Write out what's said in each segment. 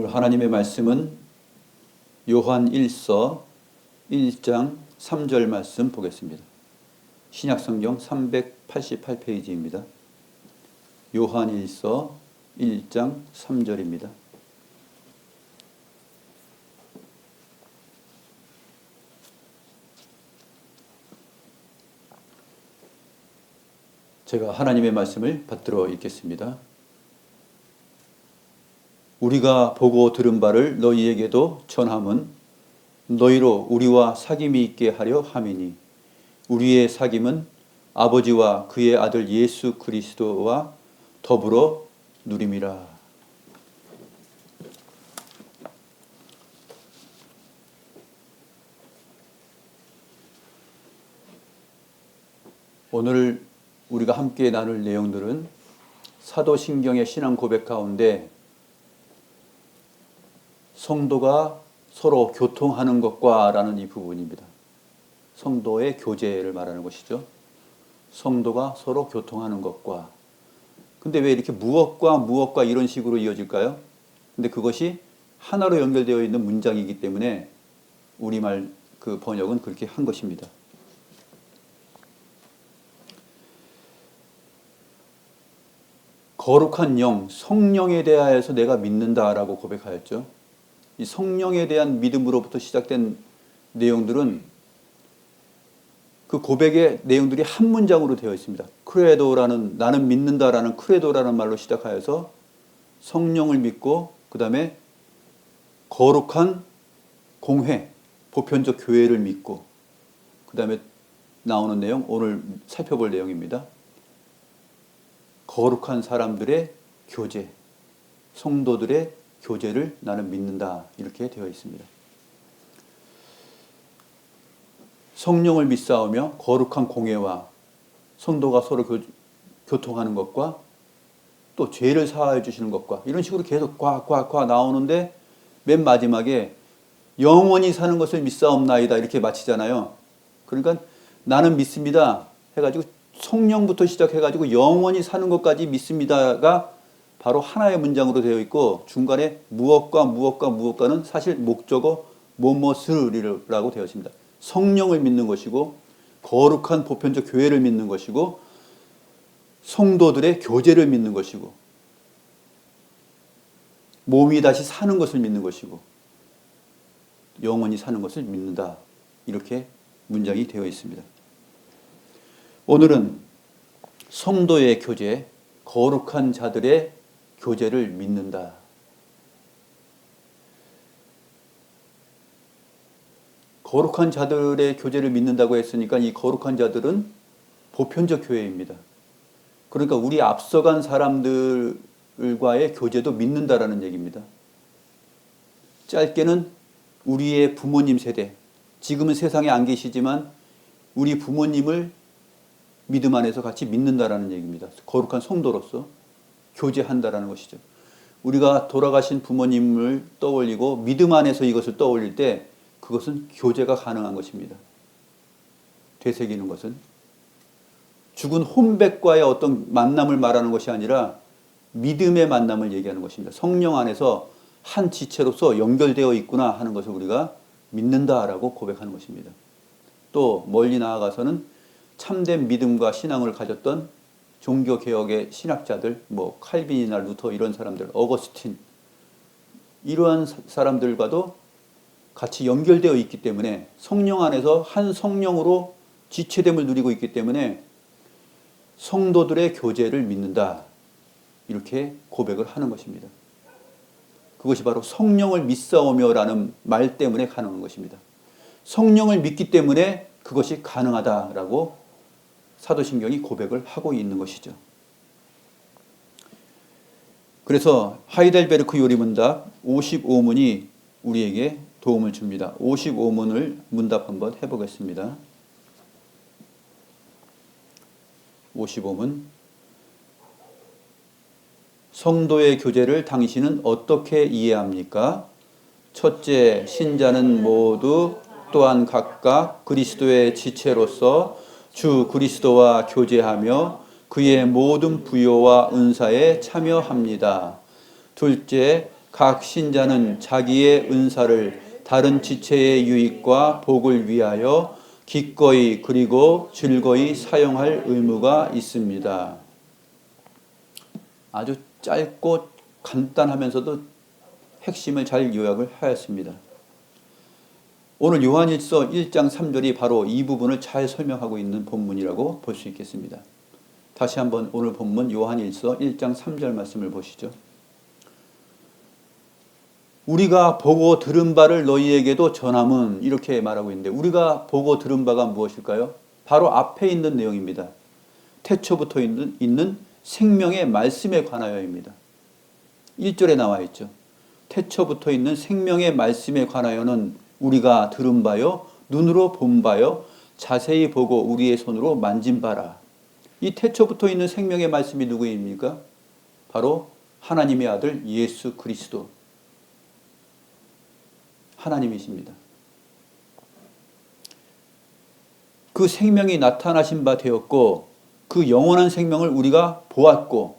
오늘 하나님의 말씀은 요한 1서 1장 3절 말씀 보겠습니다. 신약성경 388페이지입니다. 요한 1서 1장 3절입니다. 제가 하나님의 말씀을 받들어 읽겠습니다. 우리가 보고 들은 바를 너희에게도 전함은 너희로 우리와 사귐이 있게 하려 함이니 우리의 사귐은 아버지와 그의 아들 예수 그리스도와 더불어 누림이라. 오늘 우리가 함께 나눌 내용들은 사도신경의 신앙 고백 가운데 성도가 서로 교통하는 것과 라는 이 부분입니다. 성도의 교제를 말하는 것이죠. 성도가 서로 교통하는 것과. 근데 왜 이렇게 무엇과 이런 식으로 이어질까요? 근데 그것이 하나로 연결되어 있는 문장이기 때문에 우리말 그 번역은 그렇게 한 것입니다. 거룩한 영, 성령에 대하여서 내가 믿는다라고 고백하였죠. 이 성령에 대한 믿음으로부터 시작된 내용들은 그 고백의 내용들이 한 문장으로 되어 있습니다. 크레도라는, 나는 믿는다라는 크레도라는 말로 시작하여서 성령을 믿고 그 다음에 거룩한 공회, 보편적 교회를 믿고 그 다음에 나오는 내용, 오늘 살펴볼 내용입니다. 거룩한 사람들의 교제, 성도들의 교제를 나는 믿는다, 이렇게 되어 있습니다. 성령을 믿사오며 거룩한 공회와 성도가 서로 교통하는 것과 또 죄를 사하여 주시는 것과 이런 식으로 계속 꽉 나오는데 맨 마지막에 영원히 사는 것을 믿사옵나이다 이렇게 마치잖아요. 그러니까 나는 믿습니다 해가지고 성령부터 시작해가지고 영원히 사는 것까지 믿습니다가 바로 하나의 문장으로 되어 있고 중간에 무엇과는 사실 목적어 무엇을이라고 되어 있습니다. 성령을 믿는 것이고 거룩한 보편적 교회를 믿는 것이고 성도들의 교제를 믿는 것이고 몸이 다시 사는 것을 믿는 것이고 영원히 사는 것을 믿는다. 이렇게 문장이 되어 있습니다. 오늘은 성도의 교제, 거룩한 자들의 교제를 믿는다. 거룩한 자들의 교제를 믿는다고 했으니까 이 거룩한 자들은 보편적 교회입니다. 그러니까 우리 앞서간 사람들과의 교제도 믿는다라는 얘기입니다. 짧게는 우리의 부모님 세대, 지금은 세상에 안 계시지만 우리 부모님을 믿음 안에서 같이 믿는다라는 얘기입니다. 거룩한 성도로서 교제한다라는 것이죠. 우리가 돌아가신 부모님을 떠올리고 믿음 안에서 이것을 떠올릴 때 그것은 교제가 가능한 것입니다. 되새기는 것은 죽은 혼백과의 어떤 만남을 말하는 것이 아니라 믿음의 만남을 얘기하는 것입니다. 성령 안에서 한 지체로서 연결되어 있구나 하는 것을 우리가 믿는다라고 고백하는 것입니다. 또 멀리 나아가서는 참된 믿음과 신앙을 가졌던 종교개혁의 신학자들, 칼빈이나 루터 이런 사람들, 어거스틴 이러한 사람들과도 같이 연결되어 있기 때문에 성령 안에서 한 성령으로 지체됨을 누리고 있기 때문에 성도들의 교제를 믿는다. 이렇게 고백을 하는 것입니다. 그것이 바로 성령을 믿사오며라는 말 때문에 가능한 것입니다. 성령을 믿기 때문에 그것이 가능하다라고 사도신경이 고백을 하고 있는 것이죠. 그래서 하이델베르크 요리문답 55문이 우리에게 도움을 줍니다. 55문을 문답 한번 해보겠습니다. 55문. 성도의 교제를 당신은 어떻게 이해합니까? 첫째, 신자는 모두 또한 각각 그리스도의 지체로서 주 그리스도와 교제하며 그의 모든 부요와 은사에 참여합니다. 둘째, 각 신자는 자기의 은사를 다른 지체의 유익과 복을 위하여 기꺼이 그리고 즐거이 사용할 의무가 있습니다. 아주 짧고 간단하면서도 핵심을 잘 요약을 하였습니다. 오늘 요한일서 1장 3절이 바로 이 부분을 잘 설명하고 있는 본문이라고 볼 수 있겠습니다. 다시 한번 오늘 본문 요한일서 1장 3절 말씀을 보시죠. 우리가 보고 들은 바를 너희에게도 전함은, 이렇게 말하고 있는데, 우리가 보고 들은 바가 무엇일까요? 바로 앞에 있는 내용입니다. 태초부터 있는 생명의 말씀에 관하여입니다. 1절에 나와 있죠. 태초부터 있는 생명의 말씀에 관하여는 우리가 들은 바요, 눈으로 본 바요, 자세히 보고 우리의 손으로 만진 바라. 이 태초부터 있는 생명의 말씀이 누구입니까? 바로 하나님의 아들 예수 그리스도, 하나님이십니다. 그 생명이 나타나신 바 되었고 그 영원한 생명을 우리가 보았고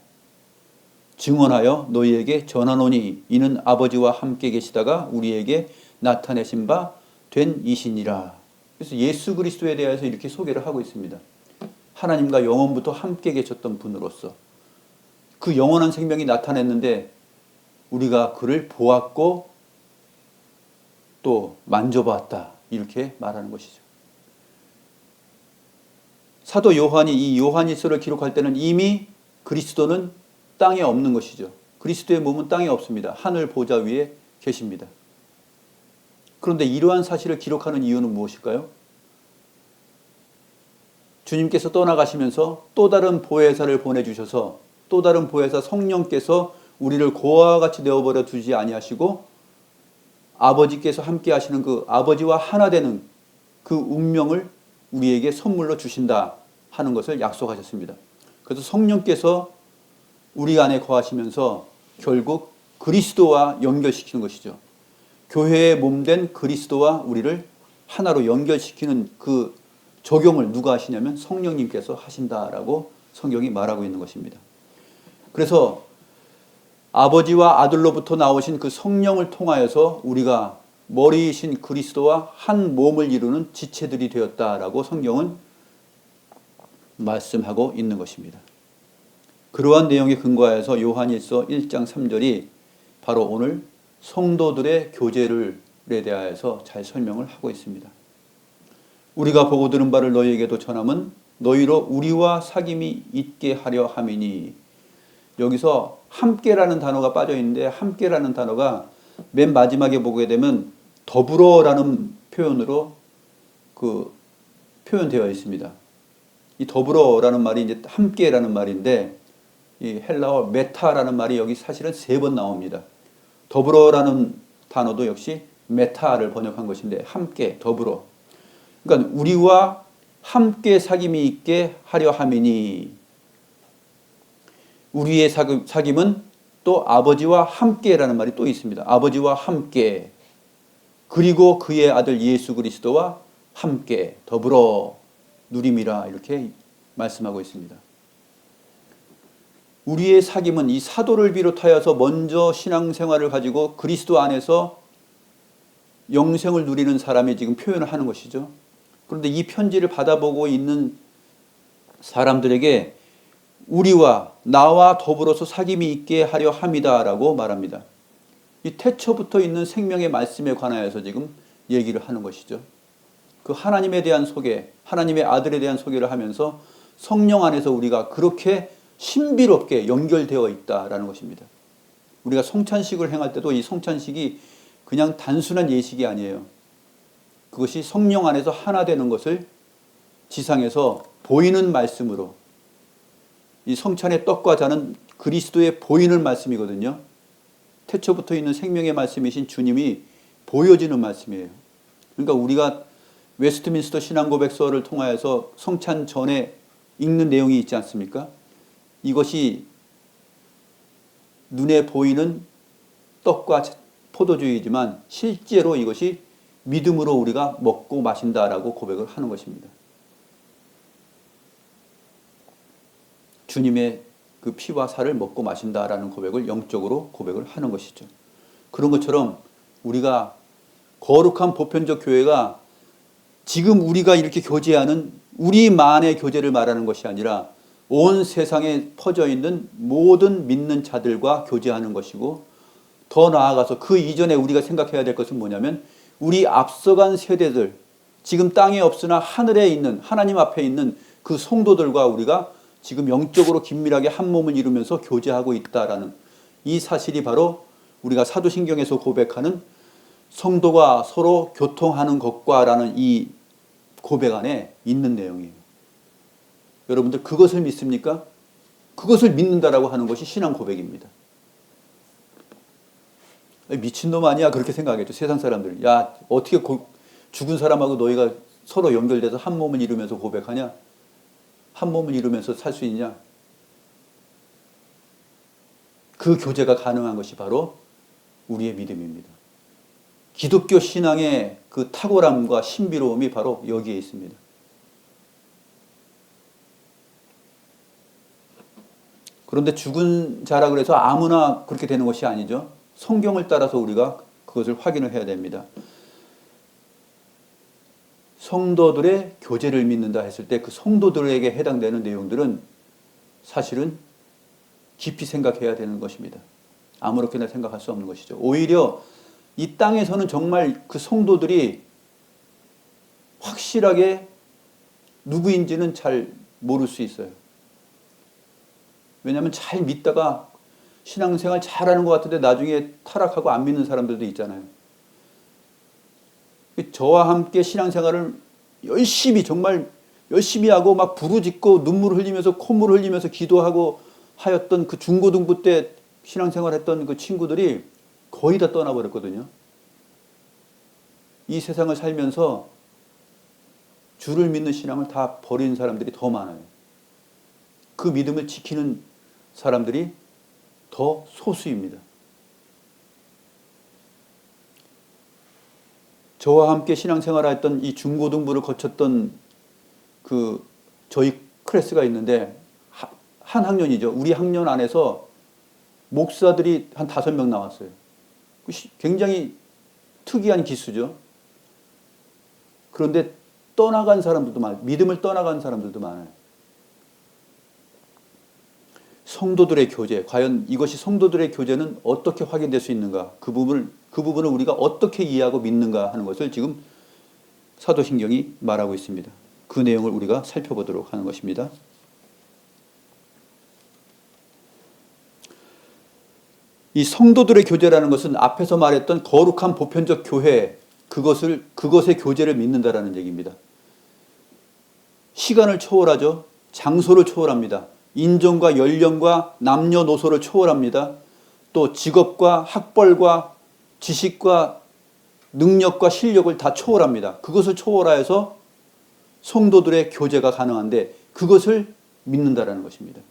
증언하여 너희에게 전하노니 이는 아버지와 함께 계시다가 우리에게 나타내신 바 된 이시니라. 그래서 예수 그리스도에 대해서 이렇게 소개를 하고 있습니다. 하나님과 영원부터 함께 계셨던 분으로서 그 영원한 생명이 나타났는데 우리가 그를 보았고 또 만져봤다, 이렇게 말하는 것이죠. 사도 요한이 이 요한일서를 기록할 때는 이미 그리스도는 땅에 없는 것이죠. 그리스도의 몸은 땅에 없습니다. 하늘 보좌 위에 계십니다. 그런데 이러한 사실을 기록하는 이유는 무엇일까요? 주님께서 떠나가시면서 또 다른 보혜사를 보내주셔서 또 다른 보혜사 성령께서 우리를 고아와 같이 내어버려 두지 아니하시고 아버지께서 함께 하시는 그 아버지와 하나 되는 그 운명을 우리에게 선물로 주신다 하는 것을 약속하셨습니다. 그래서 성령께서 우리 안에 거하시면서 결국 그리스도와 연결시키는 것이죠. 교회의 몸된 그리스도와 우리를 하나로 연결시키는 그 적용을 누가 하시냐면 성령님께서 하신다라고 성경이 말하고 있는 것입니다. 그래서 아버지와 아들로부터 나오신 그 성령을 통하여서 우리가 머리이신 그리스도와 한 몸을 이루는 지체들이 되었다라고 성경은 말씀하고 있는 것입니다. 그러한 내용에 근거하여서 요한일서 1장 3절이 바로 오늘 성도들의 교제에 대하여서 잘 설명을 하고 있습니다. 우리가 보고 들은 바를 너희에게도 전함은 너희로 우리와 사귐이 있게 하려 함이니. 여기서 함께라는 단어가 빠져 있는데 함께라는 단어가 맨 마지막에 보게 되면 더불어라는 표현으로 표현되어 있습니다. 이 더불어라는 말이 이제 함께라는 말인데 이 헬라어 메타라는 말이 여기 사실은 3번 나옵니다. 더불어라는 단어도 역시 메타를 번역한 것인데 함께, 더불어. 그러니까 우리와 함께 사귐이 있게 하려 함이니, 우리의 사귐은 또 아버지와 함께라는 말이 또 있습니다. 아버지와 함께, 그리고 그의 아들 예수 그리스도와 함께 더불어 누림이라, 이렇게 말씀하고 있습니다. 우리의 사귐은 이 사도를 비롯하여서 먼저 신앙생활을 가지고 그리스도 안에서 영생을 누리는 사람이 지금 표현을 하는 것이죠. 그런데 이 편지를 받아보고 있는 사람들에게 우리와 나와 더불어서 사귐이 있게 하려 함이다라고 말합니다. 이 태초부터 있는 생명의 말씀에 관하여서 지금 얘기를 하는 것이죠. 그 하나님에 대한 소개, 하나님의 아들에 대한 소개를 하면서 성령 안에서 우리가 그렇게 신비롭게 연결되어 있다라는 것입니다. 우리가 성찬식을 행할 때도 이 성찬식이 그냥 단순한 예식이 아니에요. 그것이 성령 안에서 하나 되는 것을 지상에서 보이는 말씀으로, 이 성찬의 떡과 잔은 그리스도의 보이는 말씀이거든요. 태초부터 있는 생명의 말씀이신 주님이 보여지는 말씀이에요. 그러니까 우리가 웨스트민스터 신앙고백서를 통하여서 성찬 전에 읽는 내용이 있지 않습니까? 이것이 눈에 보이는 떡과 포도주이지만 실제로 이것이 믿음으로 우리가 먹고 마신다라고 고백을 하는 것입니다. 주님의 그 피와 살을 먹고 마신다라는 고백을 영적으로 고백을 하는 것이죠. 그런 것처럼 우리가 거룩한 보편적 교회가 지금 우리가 이렇게 교제하는 우리만의 교제를 말하는 것이 아니라 온 세상에 퍼져 있는 모든 믿는 자들과 교제하는 것이고, 더 나아가서 그 이전에 우리가 생각해야 될 것은 뭐냐면 우리 앞서간 세대들, 지금 땅에 없으나 하늘에 있는 하나님 앞에 있는 그 성도들과 우리가 지금 영적으로 긴밀하게 한 몸을 이루면서 교제하고 있다라는 이 사실이 바로 우리가 사도신경에서 고백하는 성도가 서로 교통하는 것과라는 이 고백 안에 있는 내용이에요. 여러분들 그것을 믿습니까? 그것을 믿는다라고 하는 것이 신앙 고백입니다. 미친놈 아니야 그렇게 생각하겠죠. 세상 사람들. 야, 어떻게 죽은 사람하고 너희가 서로 연결돼서 한 몸을 이루면서 고백하냐? 한 몸을 이루면서 살 수 있냐? 그 교제가 가능한 것이 바로 우리의 믿음입니다. 기독교 신앙의 그 탁월함과 신비로움이 바로 여기에 있습니다. 그런데 죽은 자라 그래서 아무나 그렇게 되는 것이 아니죠. 성경을 따라서 우리가 그것을 확인을 해야 됩니다. 성도들의 교제를 믿는다 했을 때 그 성도들에게 해당되는 내용들은 사실은 깊이 생각해야 되는 것입니다. 아무렇게나 생각할 수 없는 것이죠. 오히려 이 땅에서는 정말 그 성도들이 확실하게 누구인지는 잘 모를 수 있어요. 왜냐하면 잘 믿다가 신앙생활 잘하는 것 같은데 나중에 타락하고 안 믿는 사람들도 있잖아요. 저와 함께 신앙생활을 열심히 정말 열심히 하고 막 부르짖고 눈물을 흘리면서 콧물을 흘리면서 기도하고 하였던 그 중고등부 때 신앙생활했던 그 친구들이 거의 다 떠나버렸거든요. 이 세상을 살면서 주를 믿는 신앙을 다 버린 사람들이 더 많아요. 그 믿음을 지키는 사람들이 더 소수입니다. 저와 함께 신앙생활을 했던 이 중고등부를 거쳤던 그 저희 클래스가 있는데 한 학년이죠. 우리 학년 안에서 목사들이 한 5명 나왔어요. 굉장히 특이한 기수죠. 그런데 떠나간 사람들도 많아요. 믿음을 떠나간 사람들도 많아요. 성도들의 교제, 과연 이것이 성도들의 교제는 어떻게 확인될 수 있는가? 그 부분을 우리가 어떻게 이해하고 믿는가 하는 것을 지금 사도신경이 말하고 있습니다. 그 내용을 우리가 살펴보도록 하는 것입니다. 이 성도들의 교제라는 것은 앞에서 말했던 거룩한 보편적 교회, 그것의 교제를 믿는다라는 얘기입니다. 시간을 초월하죠. 장소를 초월합니다. 인종과 연령과 남녀노소를 초월합니다. 또 직업과 학벌과 지식과 능력과 실력을 다 초월합니다. 그것을 초월하여서 성도들의 교제가 가능한데 그것을 믿는다라는 것입니다.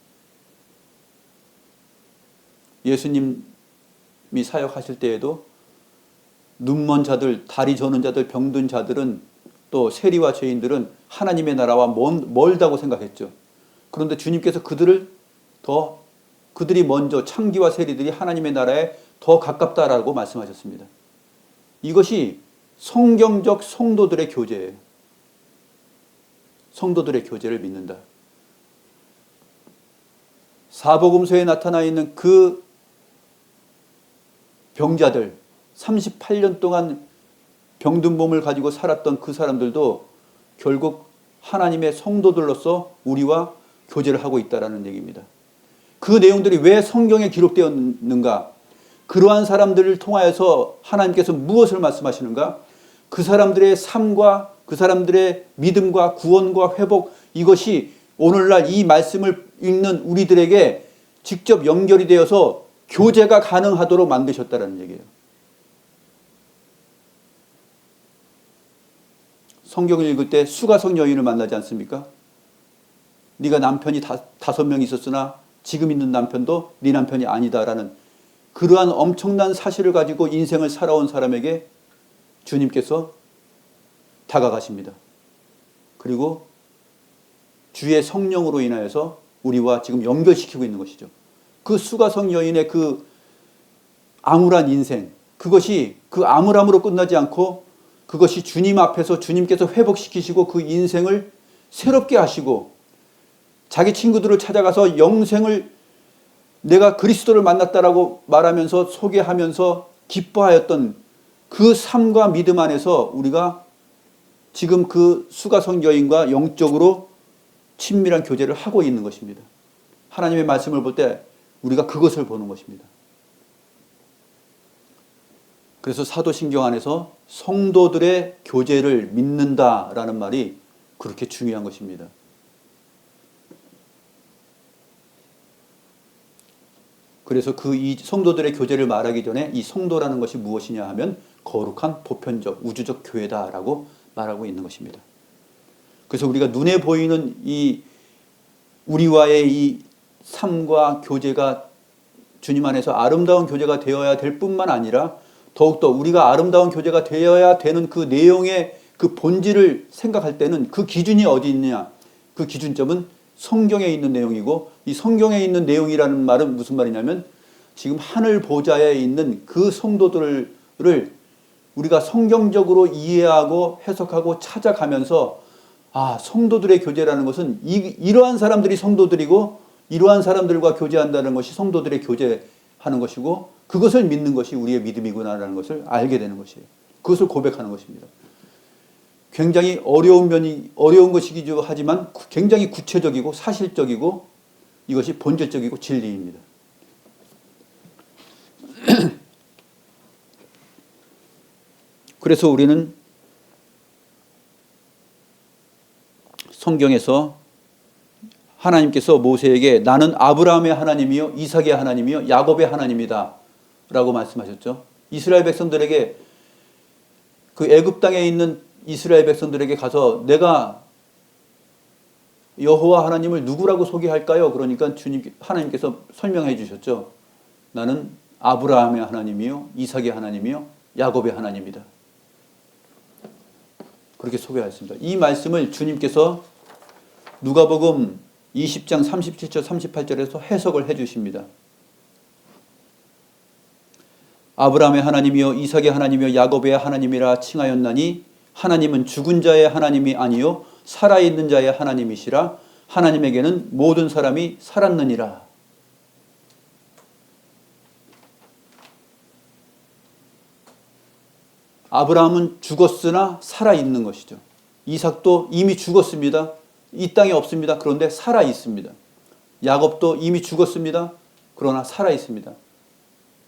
예수님이 사역하실 때에도 눈먼 자들, 다리 저는 자들, 병든 자들은 또 세리와 죄인들은 하나님의 나라와 멀다고 생각했죠. 그런데 주님께서 그들이 먼저 창기와 세리들이 하나님의 나라에 더 가깝다라고 말씀하셨습니다. 이것이 성경적 성도들의 교제예요. 성도들의 교제를 믿는다. 사복음서에 나타나 있는 그 병자들, 38년 동안 병든 몸을 가지고 살았던 그 사람들도 결국 하나님의 성도들로서 우리와 교제를 하고 있다는 얘기입니다. 그 내용들이 왜 성경에 기록되었는가? 그러한 사람들을 통하여서 하나님께서 무엇을 말씀하시는가? 그 사람들의 삶과 그 사람들의 믿음과 구원과 회복, 이것이 오늘날 이 말씀을 읽는 우리들에게 직접 연결이 되어서 교제가 가능하도록 만드셨다는 얘기예요. 성경을 읽을 때 수가성 여인을 만나지 않습니까? 네가 남편이 5명 있었으나 지금 있는 남편도 네 남편이 아니다라는 그러한 엄청난 사실을 가지고 인생을 살아온 사람에게 주님께서 다가가십니다. 그리고 주의 성령으로 인하여서 우리와 지금 연결시키고 있는 것이죠. 그 수가성 여인의 그 암울한 인생, 그것이 그 암울함으로 끝나지 않고 그것이 주님 앞에서 주님께서 회복시키시고 그 인생을 새롭게 하시고 자기 친구들을 찾아가서 영생을 내가 그리스도를 만났다라고 말하면서 소개하면서 기뻐하였던 그 삶과 믿음 안에서 우리가 지금 그 수가성 여인과 영적으로 친밀한 교제를 하고 있는 것입니다. 하나님의 말씀을 볼 때 우리가 그것을 보는 것입니다. 그래서 사도신경 안에서 성도들의 교제를 믿는다라는 말이 그렇게 중요한 것입니다. 그래서 이 성도들의 교제를 말하기 전에 이 성도라는 것이 무엇이냐 하면 거룩한 보편적 우주적 교회다라고 말하고 있는 것입니다. 그래서 우리가 눈에 보이는 이 우리와의 이 삶과 교제가 주님 안에서 아름다운 교제가 되어야 될 뿐만 아니라 더욱더 우리가 아름다운 교제가 되어야 되는 그 내용의 그 본질을 생각할 때는 그 기준이 어디 있느냐, 그 기준점은 성경에 있는 내용이고, 이 성경에 있는 내용이라는 말은 무슨 말이냐면 지금 하늘 보좌에 있는 그 성도들을 우리가 성경적으로 이해하고 해석하고 찾아가면서 성도들의 교제라는 것은 이러한 사람들이 성도들이고 이러한 사람들과 교제한다는 것이 성도들의 교제하는 것이고 그것을 믿는 것이 우리의 믿음이구나라는 것을 알게 되는 것이에요. 그것을 고백하는 것입니다. 굉장히 어려운 것이기도 하지만 굉장히 구체적이고 사실적이고 이것이 본질적이고 진리입니다. 그래서 우리는 성경에서 하나님께서 모세에게 나는 아브라함의 하나님이요 이삭의 하나님이요 야곱의 하나님이다 라고 말씀하셨죠. 이스라엘 백성들에게 그 애굽 땅에 있는 이스라엘 백성들에게 가서 내가 여호와 하나님을 누구라고 소개할까요? 그러니까 하나님께서 설명해 주셨죠. 나는 아브라함의 하나님이요 이삭의 하나님이요 야곱의 하나님이다. 그렇게 소개하였습니다. 이 말씀을 주님께서 누가복음 20장 37절 38절에서 해석을 해 주십니다. 아브라함의 하나님이요 이삭의 하나님이요 야곱의 하나님이라 칭하였나니 하나님은 죽은 자의 하나님이 아니요 살아있는 자의 하나님이시라. 하나님에게는 모든 사람이 살았느니라. 아브라함은 죽었으나 살아있는 것이죠. 이삭도 이미 죽었습니다. 이 땅에 없습니다. 그런데 살아있습니다. 야곱도 이미 죽었습니다. 그러나 살아있습니다.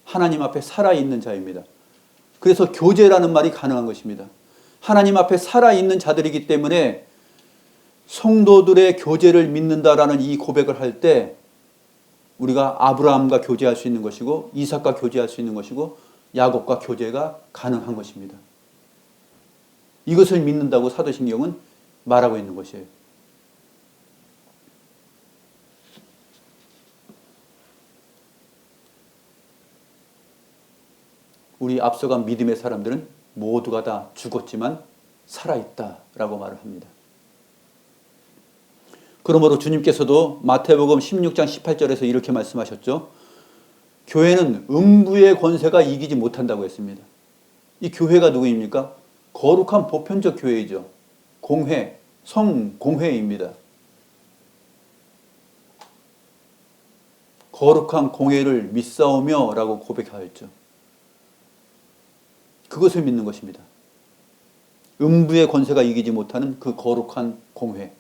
하나님 앞에 살아있는 자입니다. 그래서 교제라는 말이 가능한 것입니다. 하나님 앞에 살아있는 자들이기 때문에 성도들의 교제를 믿는다라는 이 고백을 할 때 우리가 아브라함과 교제할 수 있는 것이고 이삭과 교제할 수 있는 것이고 야곱과 교제가 가능한 것입니다. 이것을 믿는다고 사도신경은 말하고 있는 것이에요. 우리 앞서간 믿음의 사람들은 모두가 다 죽었지만 살아있다라고 말을 합니다. 그러므로 주님께서도 마태복음 16장 18절에서 이렇게 말씀하셨죠. 교회는 음부의 권세가 이기지 못한다고 했습니다. 이 교회가 누구입니까? 거룩한 보편적 교회이죠. 공회, 성공회입니다. 거룩한 공회를 믿사오며 라고 고백하였죠. 그것을 믿는 것입니다. 음부의 권세가 이기지 못하는 그 거룩한 공회.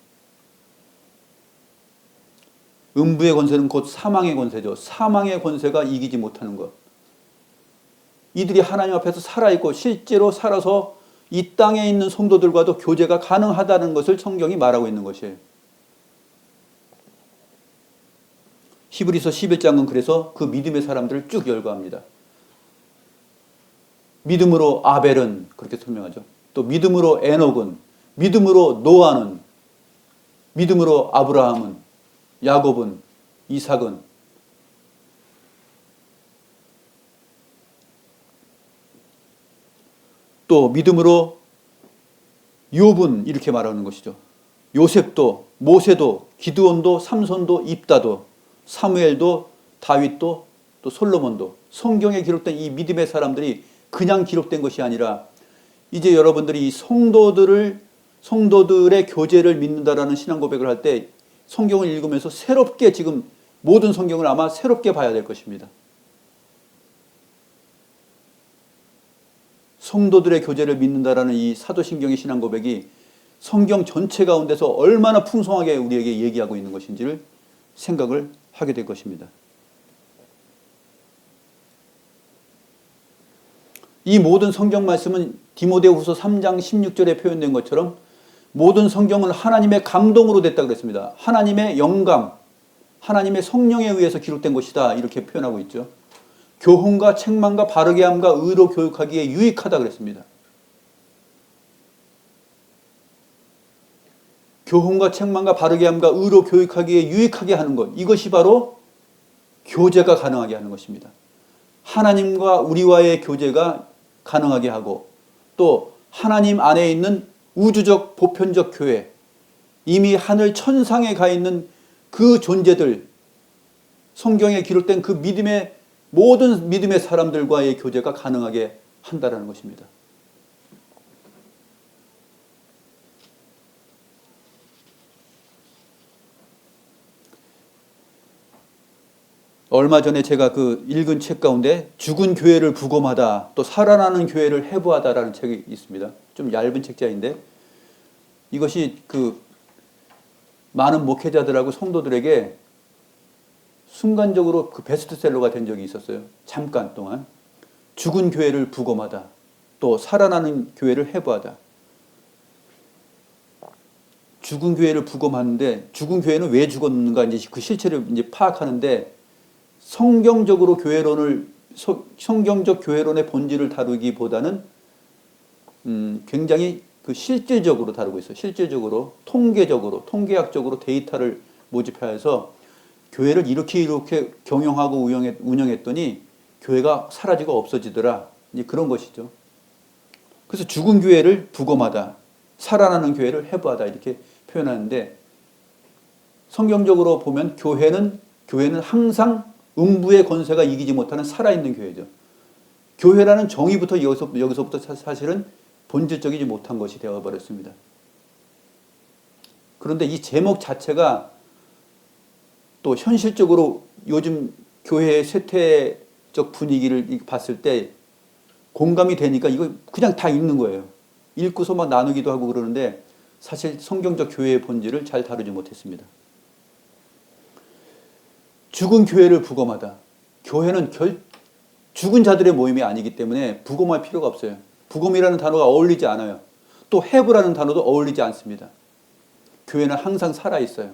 음부의 권세는 곧 사망의 권세죠. 사망의 권세가 이기지 못하는 것. 이들이 하나님 앞에서 살아있고 실제로 살아서 이 땅에 있는 성도들과도 교제가 가능하다는 것을 성경이 말하고 있는 것이에요. 히브리서 11장은 그래서 그 믿음의 사람들을 쭉 열거합니다. 믿음으로 아벨은 그렇게 설명하죠. 또 믿음으로 에녹은, 믿음으로 노아는, 믿음으로 아브라함은, 야곱은, 이삭은, 또 믿음으로 욥은 이렇게 말하는 것이죠. 요셉도, 모세도, 기드온도, 삼손도, 입다도, 사무엘도, 다윗도, 또 솔로몬도, 성경에 기록된 이 믿음의 사람들이 그냥 기록된 것이 아니라 이제 여러분들이 이 성도들의 교제를 믿는다라는 신앙 고백을 할 때 성경을 읽으면서 새롭게 지금 모든 성경을 아마 새롭게 봐야 될 것입니다. 성도들의 교제를 믿는다라는 이 사도신경의 신앙 고백이 성경 전체 가운데서 얼마나 풍성하게 우리에게 얘기하고 있는 것인지를 생각을 하게 될 것입니다. 이 모든 성경 말씀은 디모데후서 3장 16절에 표현된 것처럼 모든 성경은 하나님의 감동으로 됐다 그랬습니다. 하나님의 영감, 하나님의 성령에 의해서 기록된 것이다 이렇게 표현하고 있죠. 교훈과 책망과 바르게 함과 의로 교육하기에 유익하다 그랬습니다. 교훈과 책망과 바르게 함과 의로 교육하기에 유익하게 하는 것, 이것이 바로 교제가 가능하게 하는 것입니다. 하나님과 우리와의 교제가 가능하게 하고 또 하나님 안에 있는 우주적 보편적 교회, 이미 하늘 천상에 가 있는 그 존재들, 성경에 기록된 그 모든 믿음의 사람들과의 교제가 가능하게 한다는 것입니다. 얼마 전에 제가 그 읽은 책 가운데 죽은 교회를 부검하다, 또 살아나는 교회를 해부하다라는 책이 있습니다. 좀 얇은 책자인데 이것이 그 많은 목회자들하고 성도들에게 순간적으로 그 베스트셀러가 된 적이 있었어요. 잠깐 동안. 죽은 교회를 부검하다, 또 살아나는 교회를 해부하다. 죽은 교회를 부검하는데 죽은 교회는 왜 죽었는가 이제 그 실체를 이제 파악하는데 성경적 교회론의 본질을 다루기보다는 굉장히 그 실질적으로 다루고 있어요. 실질적으로, 통계학적으로 데이터를 모집해서 교회를 이렇게 경영하고 운영했더니 교회가 사라지고 없어지더라. 이제 그런 것이죠. 그래서 죽은 교회를 부검하다, 살아나는 교회를 해부하다 이렇게 표현하는데 성경적으로 보면 교회는 항상 음부의 권세가 이기지 못하는 살아있는 교회죠. 교회라는 정의부터 여기서부터 사실은 본질적이지 못한 것이 되어버렸습니다. 그런데 이 제목 자체가 또 현실적으로 요즘 교회의 쇠퇴적 분위기를 봤을 때 공감이 되니까 이거 그냥 다 읽는 거예요. 읽고서 막 나누기도 하고 그러는데 사실 성경적 교회의 본질을 잘 다루지 못했습니다. 죽은 교회를 부검하다. 교회는 죽은 자들의 모임이 아니기 때문에 부검할 필요가 없어요. 부검이라는 단어가 어울리지 않아요. 또 해부라는 단어도 어울리지 않습니다. 교회는 항상 살아있어요.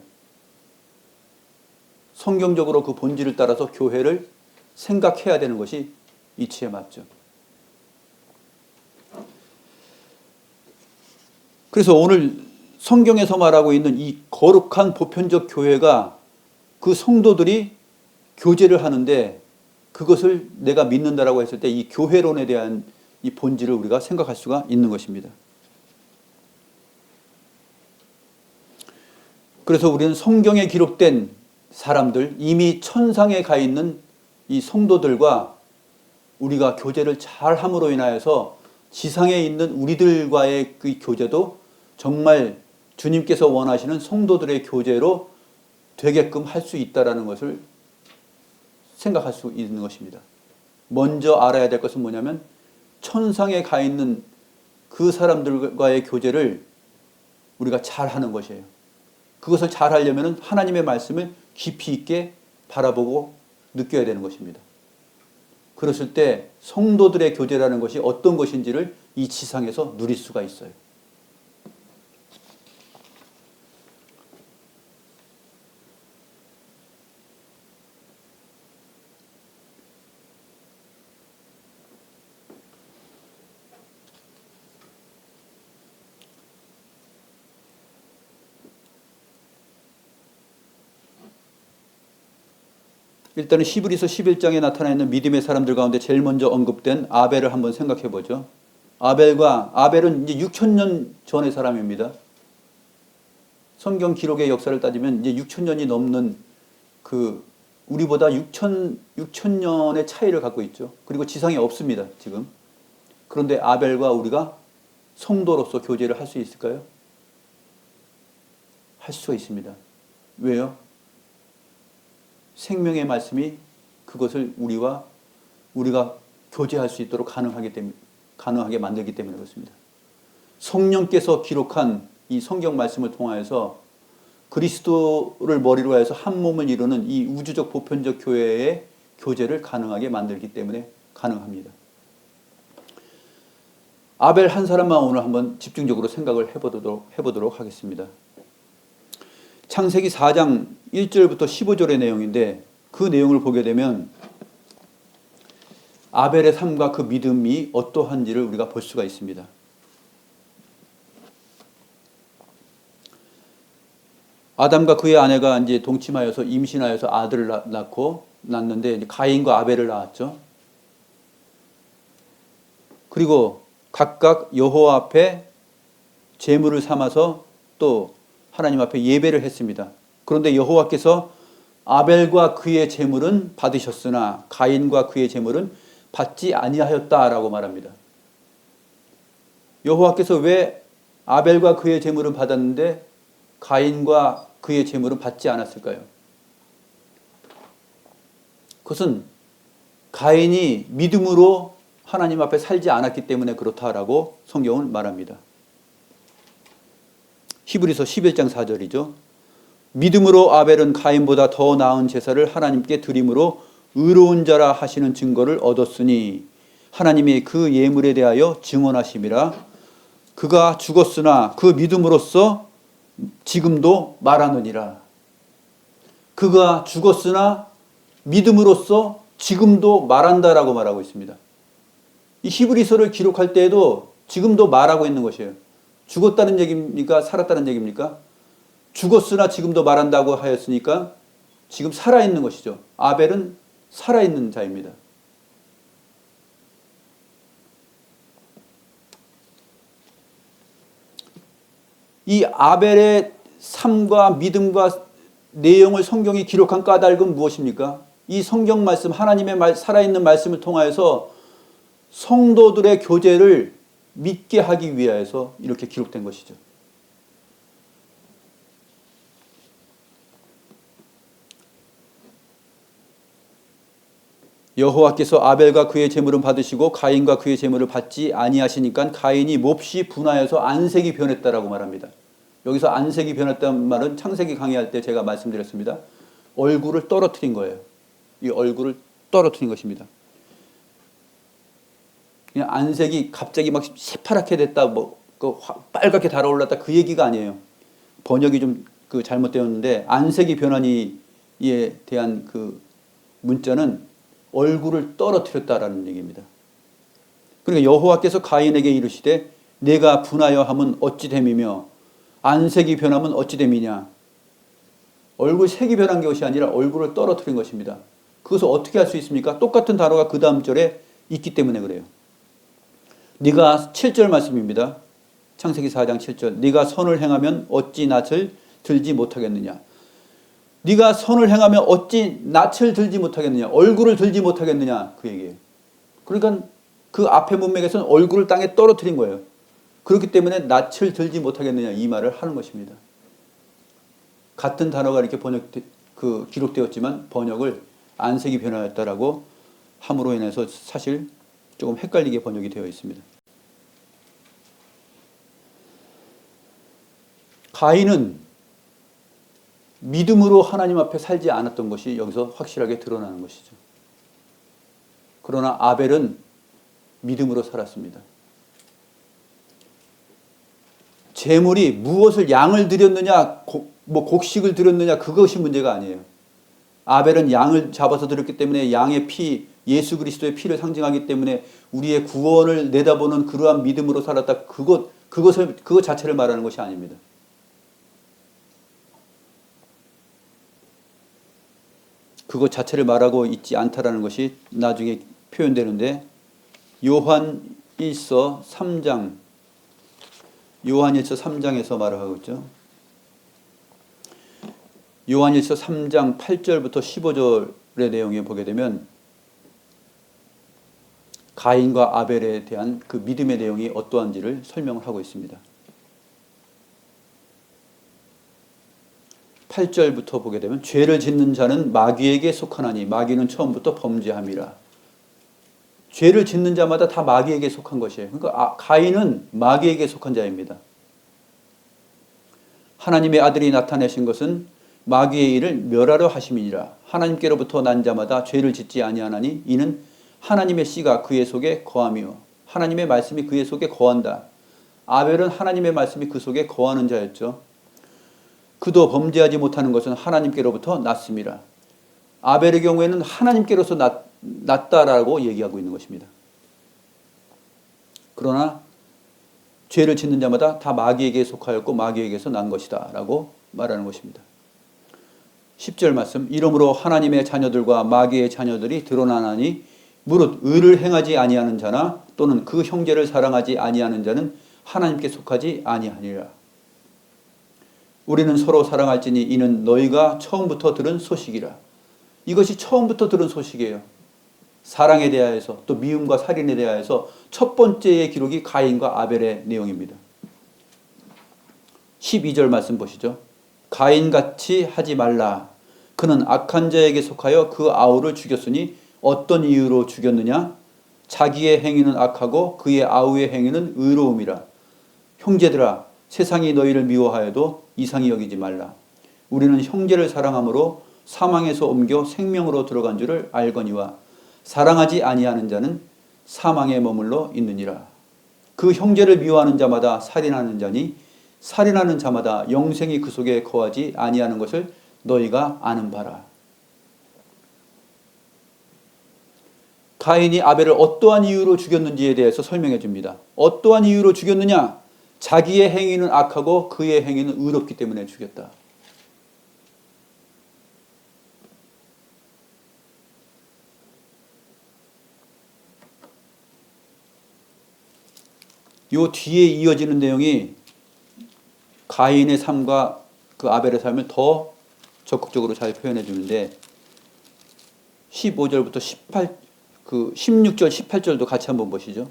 성경적으로 그 본질을 따라서 교회를 생각해야 되는 것이 이치에 맞죠. 그래서 오늘 성경에서 말하고 있는 이 거룩한 보편적 교회가 그 성도들이 교제를 하는데 그것을 내가 믿는다라고 했을 때 이 교회론에 대한 이 본질을 우리가 생각할 수가 있는 것입니다. 그래서 우리는 성경에 기록된 사람들, 이미 천상에 가 있는 이 성도들과 우리가 교제를 잘 함으로 인하여서 지상에 있는 우리들과의 그 교제도 정말 주님께서 원하시는 성도들의 교제로 되게끔 할 수 있다는 것을 생각할 수 있는 것입니다. 먼저 알아야 될 것은 뭐냐면 천상에 가 있는 그 사람들과의 교제를 우리가 잘 하는 것이에요. 그것을 잘 하려면 하나님의 말씀을 깊이 있게 바라보고 느껴야 되는 것입니다. 그랬을 때 성도들의 교제라는 것이 어떤 것인지를 이 지상에서 누릴 수가 있어요. 일단은 히브리서 11장에 나타나 있는 믿음의 사람들 가운데 제일 먼저 언급된 아벨을 한번 생각해 보죠. 아벨은 이제 6,000년 전의 사람입니다. 성경 기록의 역사를 따지면 이제 6,000년이 넘는 그 우리보다 6,000년의 차이를 갖고 있죠. 그리고 지상에 없습니다, 지금. 그런데 아벨과 우리가 성도로서 교제를 할 수 있을까요? 할 수가 있습니다. 왜요? 생명의 말씀이 그것을 우리가 교제할 수 있도록 가능하게 만들기 때문에 그렇습니다. 성령께서 기록한 이 성경 말씀을 통하여서 그리스도를 머리로 해서 한 몸을 이루는 이 우주적 보편적 교회의 교제를 가능하게 만들기 때문에 가능합니다. 아벨 한 사람만 오늘 한번 집중적으로 생각을 해보도록 하겠습니다. 창세기 4장 1절부터 15절의 내용인데 그 내용을 보게 되면 아벨의 삶과 그 믿음이 어떠한지를 우리가 볼 수가 있습니다. 아담과 그의 아내가 이제 동침하여서 임신하여서 아들을 낳는데 이제 가인과 아벨을 낳았죠. 그리고 각각 여호와 앞에 제물을 삼아서 또 하나님 앞에 예배를 했습니다. 그런데 여호와께서 아벨과 그의 제물은 받으셨으나 가인과 그의 제물은 받지 아니하였다라고 말합니다. 여호와께서 왜 아벨과 그의 제물은 받았는데 가인과 그의 제물은 받지 않았을까요? 그것은 가인이 믿음으로 하나님 앞에 살지 않았기 때문에 그렇다라고 성경은 말합니다. 히브리서 11장 4절이죠. 믿음으로 아벨은 가인보다 더 나은 제사를 하나님께 드림으로 의로운 자라 하시는 증거를 얻었으니 하나님이 그 예물에 대하여 증언하심이라. 그가 죽었으나 그 믿음으로써 지금도 말하느니라. 그가 죽었으나 믿음으로써 지금도 말한다라고 말하고 있습니다. 이 히브리서를 기록할 때에도 지금도 말하고 있는 것이에요. 죽었다는 얘기입니까? 살았다는 얘기입니까? 죽었으나 지금도 말한다고 하였으니까 지금 살아있는 것이죠. 아벨은 살아있는 자입니다. 이 아벨의 삶과 믿음과 내용을 성경이 기록한 까닭은 무엇입니까? 이 성경 말씀, 하나님의 살아있는 말씀을 통하여서 성도들의 교제를 믿게 하기 위하여서 이렇게 기록된 것이죠. 여호와께서 아벨과 그의 제물은 받으시고 가인과 그의 제물을 받지 아니하시니까 가인이 몹시 분하여서 안색이 변했다라고 말합니다. 여기서 안색이 변했다는 말은 창세기 강의할 때 제가 말씀드렸습니다. 얼굴을 떨어뜨린 거예요. 이 얼굴을 떨어뜨린 것입니다. 그냥 안색이 갑자기 막 새파랗게 됐다, 빨갛게 달아올랐다 그 얘기가 아니에요. 번역이 좀 잘못되었는데 안색이 변하니에 대한 그 문자는 얼굴을 떨어뜨렸다라는 얘기입니다. 그러니까 여호와께서 가인에게 이르시되 내가 분하여 함은 어찌 됨이며 안색이 변하면 어찌 됨이냐. 얼굴 색이 변한 것이 아니라 얼굴을 떨어뜨린 것입니다. 그것을 어떻게 할 수 있습니까? 똑같은 단어가 그 다음 절에 있기 때문에 그래요. 네가 7절 말씀입니다. 창세기 4장 7절. 네가 선을 행하면 어찌 낯을 들지 못하겠느냐. 네가 선을 행하면 어찌 낯을 들지 못하겠느냐. 얼굴을 들지 못하겠느냐. 그 얘기예요. 그러니까 그 앞에 문맥에서는 얼굴을 땅에 떨어뜨린 거예요. 그렇기 때문에 낯을 들지 못하겠느냐 이 말을 하는 것입니다. 같은 단어가 이렇게 기록되었지만 번역을 안색이 변하였다라고 함으로 인해서 사실 조금 헷갈리게 번역이 되어 있습니다. 가인은 믿음으로 하나님 앞에 살지 않았던 것이 여기서 확실하게 드러나는 것이죠. 그러나 아벨은 믿음으로 살았습니다. 제물이 무엇을 양을 드렸느냐, 곡식을 드렸느냐 그것이 문제가 아니에요. 아벨은 양을 잡아서 드렸기 때문에 양의 피, 예수 그리스도의 피를 상징하기 때문에 우리의 구원을 내다보는 그러한 믿음으로 살았다. 그것 자체를 말하는 것이 아닙니다. 그것 자체를 말하고 있지 않다라는 것이 나중에 표현되는데 요한일서 3장에서 말을 하고 있죠. 요한일서 3장 8절부터 15절의 내용에 보게 되면 가인과 아벨에 대한 그 믿음의 내용이 어떠한지를 설명을 하고 있습니다. 8절부터 보게 되면 죄를 짓는 자는 마귀에게 속하나니 마귀는 처음부터 범죄함이라. 죄를 짓는 자마다 다 마귀에게 속한 것이에요. 그러니까 가인은 마귀에게 속한 자입니다. 하나님의 아들이 나타내신 것은 마귀의 일을 멸하려 하심이니라. 하나님께로부터 난 자마다 죄를 짓지 아니하나니 이는 하나님의 씨가 그의 속에 거하며 하나님의 말씀이 그의 속에 거한다. 아벨은 하나님의 말씀이 그 속에 거하는 자였죠. 그도 범죄하지 못하는 것은 하나님께로부터 났습니다. 아벨의 경우에는 하나님께로서 났다라고 얘기하고 있는 것입니다. 그러나 죄를 짓는 자마다 다 마귀에게 속하였고 마귀에게서 난 것이다 라고 말하는 것입니다. 10절 말씀, 이러므로 하나님의 자녀들과 마귀의 자녀들이 드러나나니 무릇 의를 행하지 아니하는 자나 또는 그 형제를 사랑하지 아니하는 자는 하나님께 속하지 아니하니라. 우리는 서로 사랑할지니 이는 너희가 처음부터 들은 소식이라. 이것이 처음부터 들은 소식이에요. 사랑에 대하여서 또 미움과 살인에 대하여서 첫 번째의 기록이 가인과 아벨의 내용입니다. 12절 말씀 보시죠. 가인같이 하지 말라. 그는 악한 자에게 속하여 그 아우를 죽였으니 어떤 이유로 죽였느냐? 자기의 행위는 악하고 그의 아우의 행위는 의로움이라. 형제들아, 세상이 너희를 미워하여도 이상히 여기지 말라. 우리는 형제를 사랑함으로 사망에서 옮겨 생명으로 들어간 줄을 알거니와 사랑하지 아니하는 자는 사망에 머물러 있느니라. 그 형제를 미워하는 자마다 살인하는 자니 살인하는 자마다 영생이 그 속에 거하지 아니하는 것을 너희가 아는 바라. 가인이 아벨을 어떠한 이유로 죽였는지에 대해서 설명해 줍니다. 어떠한 이유로 죽였느냐? 자기의 행위는 악하고 그의 행위는 의롭기 때문에 죽였다. 요 뒤에 이어지는 내용이 가인의 삶과 그 아벨의 삶을 더 적극적으로 잘 표현해 주는데 15절부터 16절, 18절도 같이 한번 보시죠.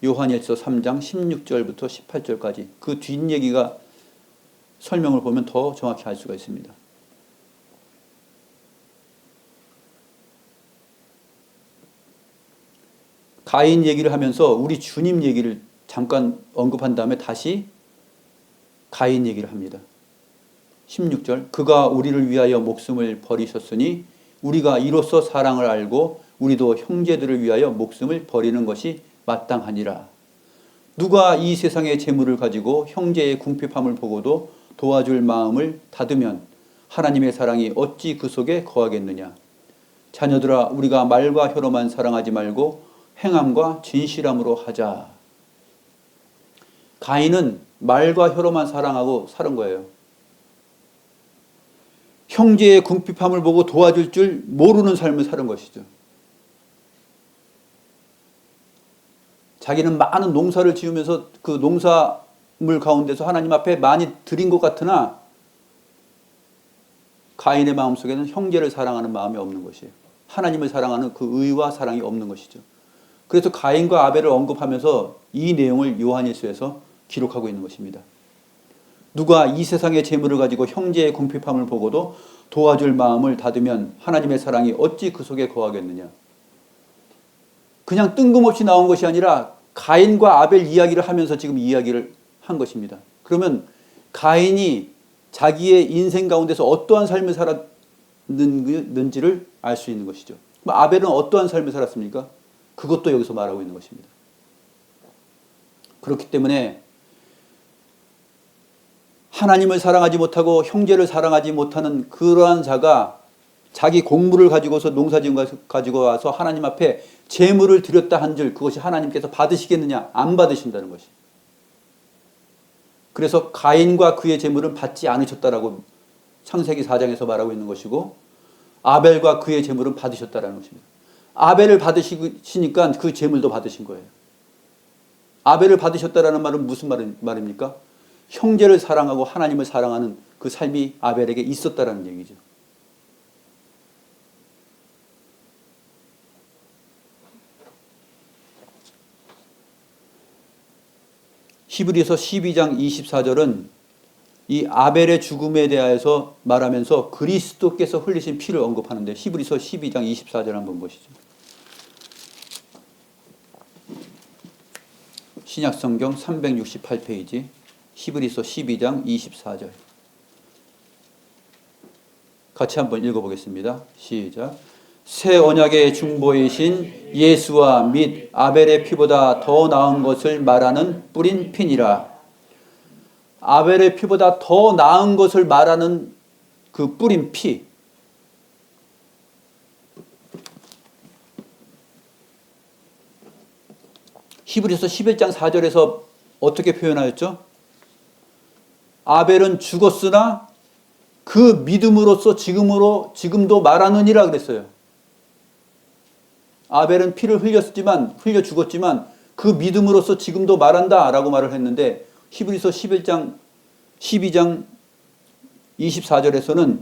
요한일서 3장 16절부터 18절까지 그 뒷얘기가 설명을 보면 더 정확히 알 수가 있습니다. 가인 얘기를 하면서 우리 주님 얘기를 잠깐 언급한 다음에 다시 가인 얘기를 합니다. 16절, 그가 우리를 위하여 목숨을 버리셨으니 우리가 이로써 사랑을 알고 우리도 형제들을 위하여 목숨을 버리는 것이 마땅하니라. 누가 이 세상의 재물을 가지고 형제의 궁핍함을 보고도 도와줄 마음을 닫으면 하나님의 사랑이 어찌 그 속에 거하겠느냐. 자녀들아, 우리가 말과 혀로만 사랑하지 말고 행함과 진실함으로 하자. 가인은 말과 혀로만 사랑하고 사는 거예요. 형제의 궁핍함을 보고 도와줄 줄 모르는 삶을 사는 것이죠. 자기는 많은 농사를 지으면서 그 농사물 가운데서 하나님 앞에 많이 드린 것 같으나 가인의 마음속에는 형제를 사랑하는 마음이 없는 것이에요. 하나님을 사랑하는 그 의와 사랑이 없는 것이죠. 그래서 가인과 아벨을 언급하면서 이 내용을 요한일서에서 기록하고 있는 것입니다. 누가 이 세상의 재물을 가지고 형제의 궁핍함을 보고도 도와줄 마음을 닫으면 하나님의 사랑이 어찌 그 속에 거하겠느냐. 그냥 뜬금없이 나온 것이 아니라 가인과 아벨 이야기를 하면서 지금 이야기를 한 것입니다. 그러면 가인이 자기의 인생 가운데서 어떠한 삶을 살았는지를 알 수 있는 것이죠. 아벨은 어떠한 삶을 살았습니까? 그것도 여기서 말하고 있는 것입니다. 그렇기 때문에 하나님을 사랑하지 못하고 형제를 사랑하지 못하는 그러한 자가 자기 곡물을 가지고서 농사지은 것을 가지고 와서 하나님 앞에 제물을 드렸다 한들 그것이 하나님께서 받으시겠느냐? 안 받으신다는 것이. 그래서 가인과 그의 제물은 받지 않으셨다라고 창세기 4장에서 말하고 있는 것이고 아벨과 그의 제물은 받으셨다라는 것입니다. 아벨을 받으시니까 그 제물도 받으신 거예요. 아벨을 받으셨다라는 말은 무슨 말입니까? 형제를 사랑하고 하나님을 사랑하는 그 삶이 아벨에게 있었다라는 얘기죠. 히브리서 12장 24절은 이 아벨의 죽음에 대하여서 말하면서 그리스도께서 흘리신 피를 언급하는데, 히브리서 12장 24절 한번 보시죠. 신약성경 368페이지 히브리서 12장 24절 같이 한번 읽어보겠습니다. 시작. 새 언약의 중보이신 예수와 및 아벨의 피보다 더 나은 것을 말하는 뿌린 피니라. 아벨의 피보다 더 나은 것을 말하는 그 뿌린 피. 히브리서 11장 4절에서 어떻게 표현하였죠? 아벨은 죽었으나 그 믿음으로써 지금도 말하느니라 그랬어요. 아벨은 피를 흘려 죽었지만 그 믿음으로써 지금도 말한다라고 말을 했는데, 히브리서 12장 24절에서는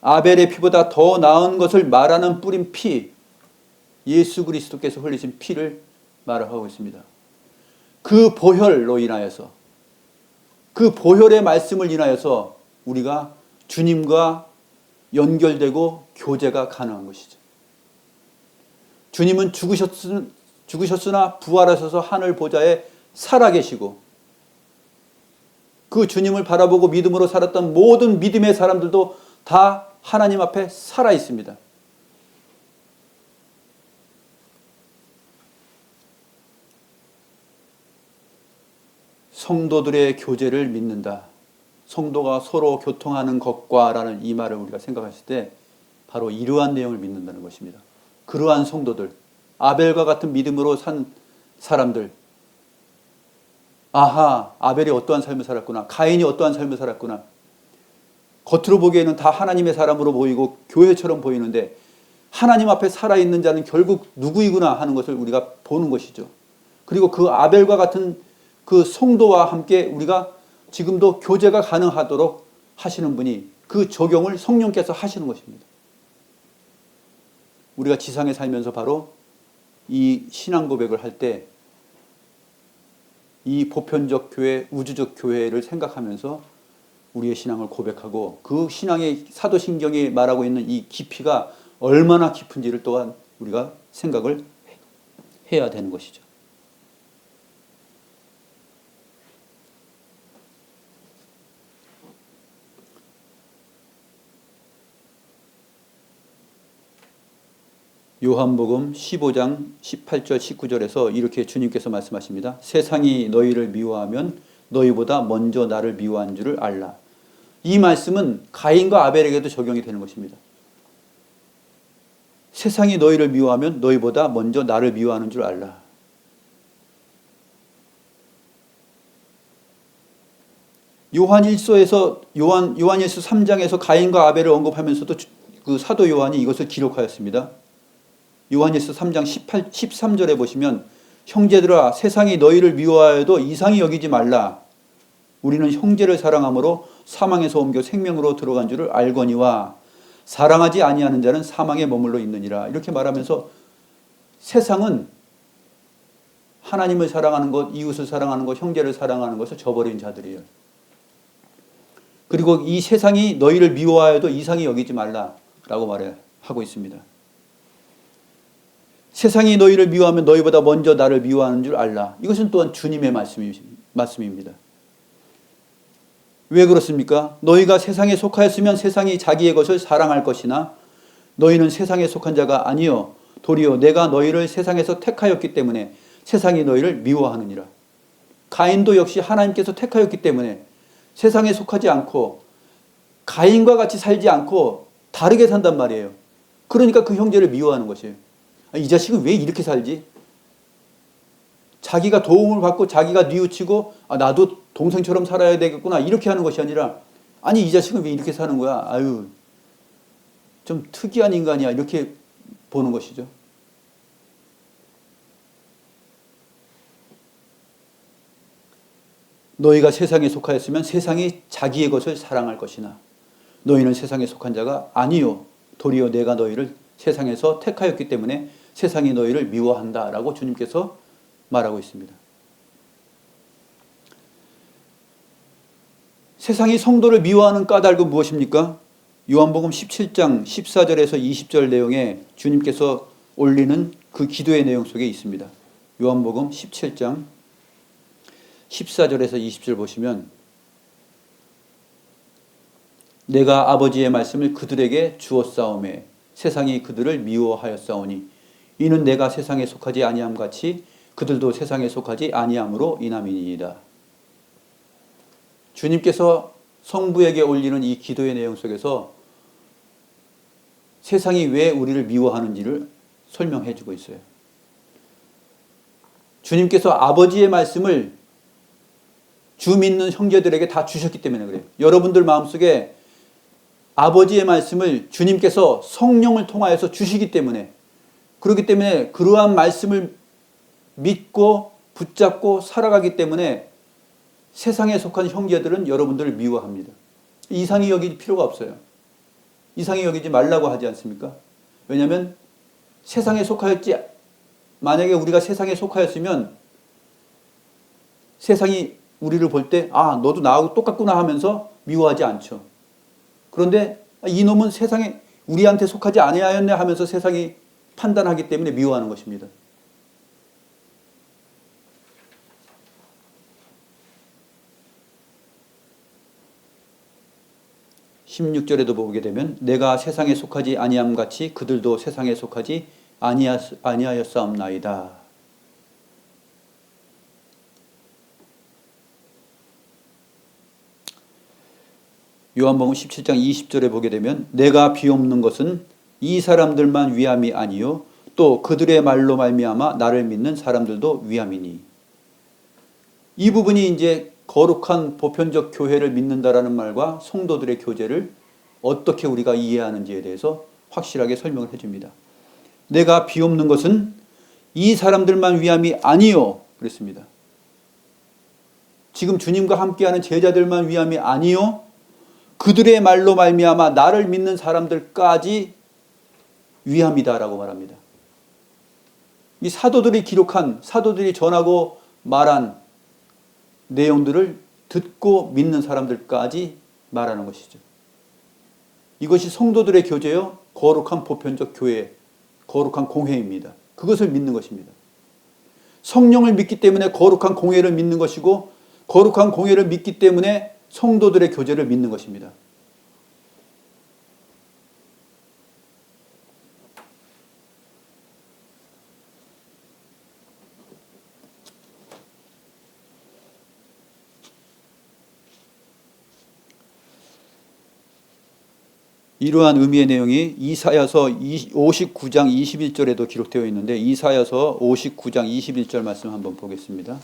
아벨의 피보다 더 나은 것을 말하는 뿌린 피, 예수 그리스도께서 흘리신 피를 말을 하고 있습니다. 그 보혈로 인하여서, 그 보혈의 말씀을 인하여서 우리가 주님과 연결되고 교제가 가능한 것이죠. 주님은 죽으셨으나 부활하셔서 하늘 보좌에 살아계시고, 그 주님을 바라보고 믿음으로 살았던 모든 믿음의 사람들도 다 하나님 앞에 살아 있습니다. 성도들의 교제를 믿는다. 성도가 서로 교통하는 것과 라는 이 말을 우리가 생각했을 때 바로 이러한 내용을 믿는다는 것입니다. 그러한 성도들, 아벨과 같은 믿음으로 산 사람들, 아하, 아벨이 어떠한 삶을 살았구나, 가인이 어떠한 삶을 살았구나, 겉으로 보기에는 다 하나님의 사람으로 보이고 교회처럼 보이는데 하나님 앞에 살아있는 자는 결국 누구이구나 하는 것을 우리가 보는 것이죠. 그리고 그 아벨과 같은 그 성도와 함께 우리가 지금도 교제가 가능하도록 하시는 분이, 그 적용을 성령께서 하시는 것입니다. 우리가 지상에 살면서 바로 이 신앙 고백을 할 때 이 보편적 교회, 우주적 교회를 생각하면서 우리의 신앙을 고백하고, 그 신앙의 사도신경이 말하고 있는 이 깊이가 얼마나 깊은지를 또한 우리가 생각을 해야 되는 것이죠. 요한복음 15장 18절 19절에서 이렇게 주님께서 말씀하십니다. 세상이 너희를 미워하면 너희보다 먼저 나를 미워한 줄을 알라. 이 말씀은 가인과 아벨에게도 적용이 되는 것입니다. 세상이 너희를 미워하면 너희보다 먼저 나를 미워하는 줄 알라. 요한일서 3장에서 가인과 아벨을 언급하면서도 그 사도 요한이 이것을 기록하였습니다. 요한일서 3장 13절에 보시면, 형제들아 세상이 너희를 미워하여도 이상히 여기지 말라. 우리는 형제를 사랑함으로 사망에서 옮겨 생명으로 들어간 줄을 알거니와 사랑하지 아니하는 자는 사망에 머물러 있느니라. 이렇게 말하면서 세상은 하나님을 사랑하는 것, 이웃을 사랑하는 것, 형제를 사랑하는 것을 저버린 자들이에요. 그리고 이 세상이 너희를 미워하여도 이상히 여기지 말라라고 말하고 있습니다. 세상이 너희를 미워하면 너희보다 먼저 나를 미워하는 줄 알라. 이것은 또한 주님의 말씀입니다. 왜 그렇습니까? 너희가 세상에 속하였으면 세상이 자기의 것을 사랑할 것이나 너희는 세상에 속한 자가 아니요 도리어 내가 너희를 세상에서 택하였기 때문에 세상이 너희를 미워하느니라. 가인도 역시 하나님께서 택하였기 때문에 세상에 속하지 않고 가인과 같이 살지 않고 다르게 산단 말이에요. 그러니까 그 형제를 미워하는 것이에요. 이 자식은 왜 이렇게 살지? 자기가 도움을 받고 자기가 뉘우치고 나도 동생처럼 살아야 되겠구나 이렇게 하는 것이 아니라, 아니 이 자식은 왜 이렇게 사는 거야? 아유 좀 특이한 인간이야 이렇게 보는 것이죠. 너희가 세상에 속하였으면 세상이 자기의 것을 사랑할 것이나 너희는 세상에 속한 자가 아니요 도리어 내가 너희를 세상에서 택하였기 때문에 세상이 너희를 미워한다라고 주님께서 말하고 있습니다. 세상이 성도를 미워하는 까닭은 무엇입니까? 요한복음 17장 14절에서 20절 내용에 주님께서 올리는 그 기도의 내용 속에 있습니다. 요한복음 17장 14절에서 20절 보시면 내가 아버지의 말씀을 그들에게 주었사오매 세상이 그들을 미워하였사오니 이는 내가 세상에 속하지 아니함 같이 그들도 세상에 속하지 아니함으로 인함이니이다. 주님께서 성부에게 올리는 이 기도의 내용 속에서 세상이 왜 우리를 미워하는지를 설명해 주고 있어요. 주님께서 아버지의 말씀을 주 믿는 형제들에게 다 주셨기 때문에 그래요. 여러분들 마음속에 아버지의 말씀을 주님께서 성령을 통하여서 주시기 때문에, 그렇기 때문에 그러한 말씀을 믿고 붙잡고 살아가기 때문에 세상에 속한 형제들은 여러분들을 미워합니다. 이상히 여길 필요가 없어요. 이상히 여기지 말라고 하지 않습니까? 왜냐하면 세상에 속하였지, 만약에 우리가 세상에 속하였으면 세상이 우리를 볼 때 아, 너도 나하고 똑같구나 하면서 미워하지 않죠. 그런데 이놈은 세상에 우리한테 속하지 아니하였네 하면서 세상이 판단하기 때문에 미워하는 것입니다. 16절에도 보게 되면 내가 세상에 속하지 아니함 같이 그들도 세상에 속하지 아니하였사옵나이다. 요한복음 17장 20절에 보게 되면 내가 비옵는 것은 이 사람들만 위함이 아니요 또 그들의 말로 말미암아 나를 믿는 사람들도 위함이니. 이 부분이 이제 거룩한 보편적 교회를 믿는다라는 말과 성도들의 교제를 어떻게 우리가 이해하는지에 대해서 확실하게 설명을 해줍니다. 내가 비옵는 것은 이 사람들만 위함이 아니요 그랬습니다. 지금 주님과 함께하는 제자들만 위함이 아니요 그들의 말로 말미암아 나를 믿는 사람들까지 위함이다라고 말합니다. 이 사도들이 기록한, 사도들이 전하고 말한 내용들을 듣고 믿는 사람들까지 말하는 것이죠. 이것이 성도들의 교제요, 거룩한 보편적 교회, 거룩한 공회입니다. 그것을 믿는 것입니다. 성령을 믿기 때문에 거룩한 공회를 믿는 것이고, 거룩한 공회를 믿기 때문에 성도들의 교제를 믿는 것입니다. 이러한 의미의 내용이 이사야서 59장 21절에도 기록되어 있는데 이사야서 59장 21절 말씀 한번 보겠습니다.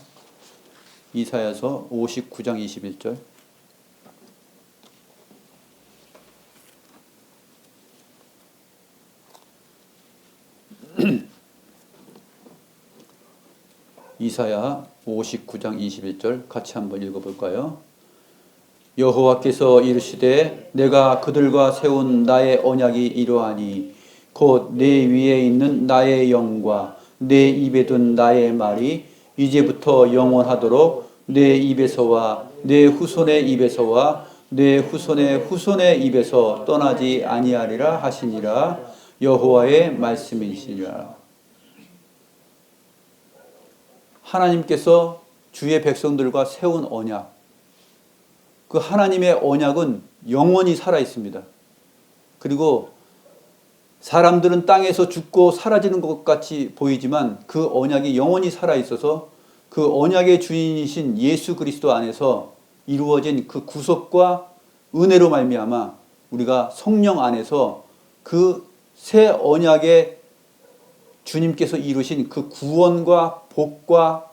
이사야서 59장 21절 이사야 59장 21절 같이 한번 읽어볼까요? 여호와께서 이르시되 내가 그들과 세운 나의 언약이 이러하니 곧 내 위에 있는 나의 영과 내 입에 둔 나의 말이 이제부터 영원하도록 내 입에서와 내 후손의 입에서와 내 후손의 후손의 입에서 떠나지 아니하리라 하시니라. 여호와의 말씀이시니라. 하나님께서 주의 백성들과 세운 언약, 그 하나님의 언약은 영원히 살아 있습니다. 그리고 사람들은 땅에서 죽고 사라지는 것 같이 보이지만 그 언약이 영원히 살아 있어서 그 언약의 주인이신 예수 그리스도 안에서 이루어진 그 구속과 은혜로 말미암아 우리가 성령 안에서 그 새 언약의 주님께서 이루신 그 구원과 복과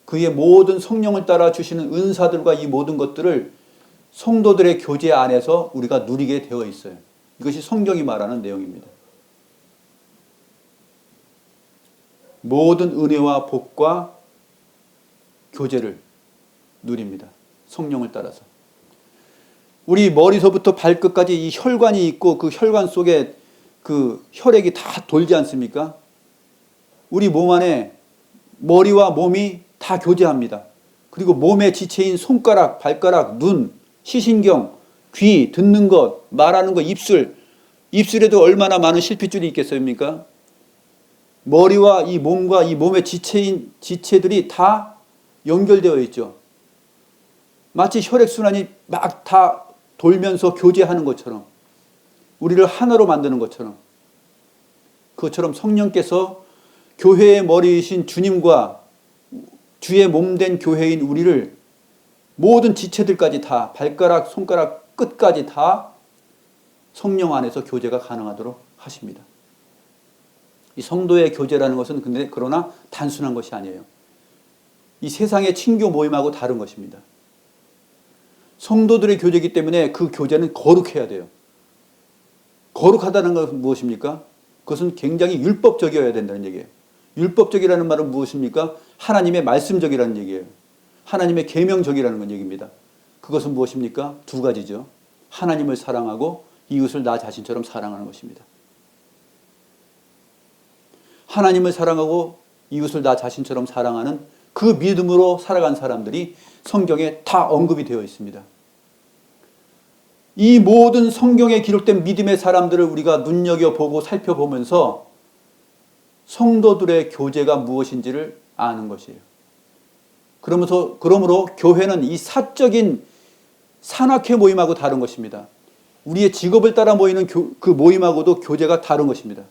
그의 모든 성령을 따라 주시는 은사들과 이 모든 것들을 성도들의 교제 안에서 우리가 누리게 되어 있어요. 이것이 성경이 말하는 내용입니다. 모든 은혜와 복과 교제를 누립니다. 성령을 따라서. 우리 머리서부터 발끝까지 이 혈관이 있고 그 혈관 속에 그 혈액이 다 돌지 않습니까? 우리 몸 안에 머리와 몸이 다 교제합니다. 그리고 몸의 지체인 손가락, 발가락, 눈, 시신경, 귀, 듣는 것, 말하는 것, 입술에도 얼마나 많은 실핏줄이 있겠습니까? 머리와 이 몸과 이 몸의 지체들이 다 연결되어 있죠. 마치 혈액순환이 막 다 돌면서 교제하는 것처럼, 우리를 하나로 만드는 것처럼, 그것처럼 성령께서 교회의 머리이신 주님과 주의 몸된 교회인 우리를 모든 지체들까지 다, 발가락, 손가락 끝까지 다 성령 안에서 교제가 가능하도록 하십니다. 이 성도의 교제라는 것은 근데 그러나 단순한 것이 아니에요. 이 세상의 친교 모임하고 다른 것입니다. 성도들의 교제이기 때문에 그 교제는 거룩해야 돼요. 거룩하다는 것은 무엇입니까? 그것은 굉장히 율법적이어야 된다는 얘기예요. 율법적이라는 말은 무엇입니까? 하나님의 말씀적이라는 얘기예요. 하나님의 계명적이라는 얘기입니다. 그것은 무엇입니까? 두 가지죠. 하나님을 사랑하고 이웃을 나 자신처럼 사랑하는 것입니다. 하나님을 사랑하고 이웃을 나 자신처럼 사랑하는 그 믿음으로 살아간 사람들이 성경에 다 언급이 되어 있습니다. 이 모든 성경에 기록된 믿음의 사람들을 우리가 눈여겨보고 살펴보면서 성도들의 교제가 무엇인지를 아는 것이에요. 그러므로 교회는 이 사적인 산악회 모임하고 다른 것입니다. 우리의 직업을 따라 모이는 그 모임하고도 교제가 다른 것입니다.